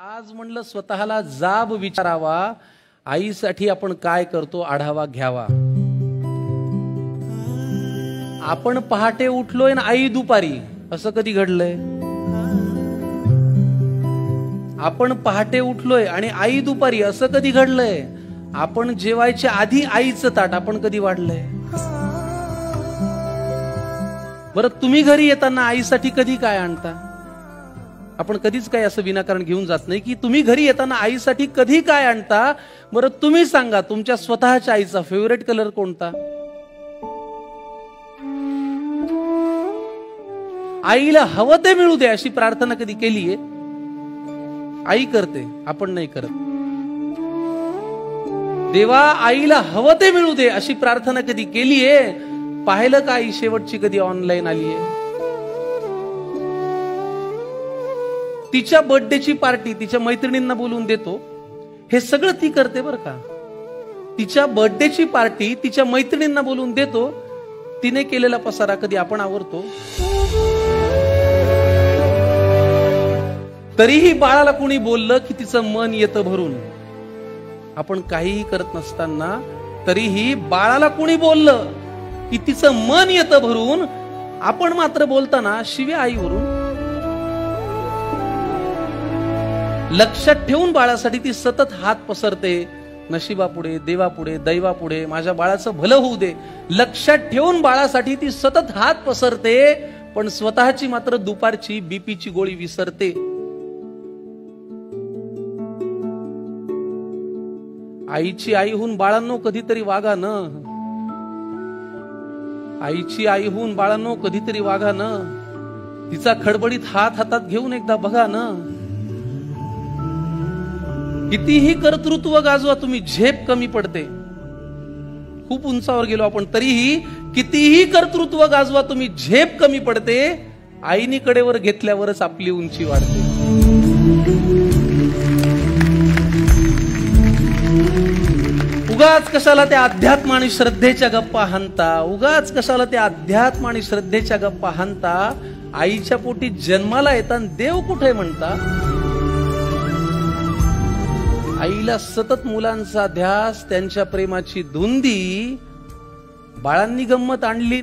आज म्हणलं स्वतःला जाब विचारावा, आईसाठी आपण काय करतो आढावा घ्यावा। आपण पहाटे उठलोय ना आई दुपारी, असं कधी घडलंय? आपण पहाटे उठलोय आणि आई दुपारी, असं कधी घडलंय? आपण जेवायच्या आधी आईचं ताट आपण कधी वाढलंय? बरं, तुम्ही घरी येताना आईसाठी कधी काय आणता? आपण कधीच काय असं विनाकारण घेऊन जात नाही की तुम्ही घरी येताना आईसाठी कधी काय आणता? बरं तुम्ही सांगा, तुमच्या स्वतःच्या आईचा फेवरेट कलर कोणता? आईला हवं ते मिळू दे अशी प्रार्थना कधी केलीये? आई करते, आपण नाही करत। देवा आईला हवं ते मिळू दे अशी प्रार्थना कधी केलीये? पाहिलं का आई शेवटची कधी ऑनलाईन आलीये? तिच्या बर्थडेची पार्टी तिच्या मैत्रिणींना बोलून देतो, हे सगळं ती करते बरं का। तिच्या बर्थडेची पार्टी तिच्या मैत्रिणींना बोलून देतो, तिने केलेला पसारा कधी आपण आवरतो? तरीही बाळाला कोणी बोललं की तिचं मन येतं भरून। आपण काहीही करत नसताना तरीही बाळाला कोणी बोललं की तिचं मन येतं भरून, आपण मात्र बोलताना शिव्या आईवरून। लक्षात ठेवून बाळासाठी ती सतत हात पसरते, नशिबापुढे, देवापुढे, दैवापुढे, माझ्या बाळाचं भलं होऊ दे। लक्षात ठेवून बाळासाठी ती सतत हात पसरते, पण स्वतःची मात्र दुपारची बीपीची गोळी विसरते। आईची आई होऊन बाळांनो कधीतरी वागा न, आईची आई होऊन बाळांनो कधीतरी वागा न। तिचा खडबडीत हात हातात घेऊन एकदा बघा न। कितीही कर्तृत्व गाजवा तुम्ही, झेप कमी पडते। खूप उंचावर गेलो आपण तरीही कितीही कर्तृत्व गाजवा तुम्ही, झेप कमी पडते। आईनी कडेवर घेतल्यावरच आपली उंची वाढते। उगाच कशाला त्या अध्यात्म आणि श्रद्धेच्या गप्पा हाणता, उगाच कशाला त्या अध्यात्म आणि श्रद्धेच्या गप्पा हाणता। आईच्या पोटी जन्माला येताना देव कुठे म्हणता? आईला सतत मुलांचा ध्यास, त्यांच्या प्रेमाची धुंदी। बाळांनी गंमत आणली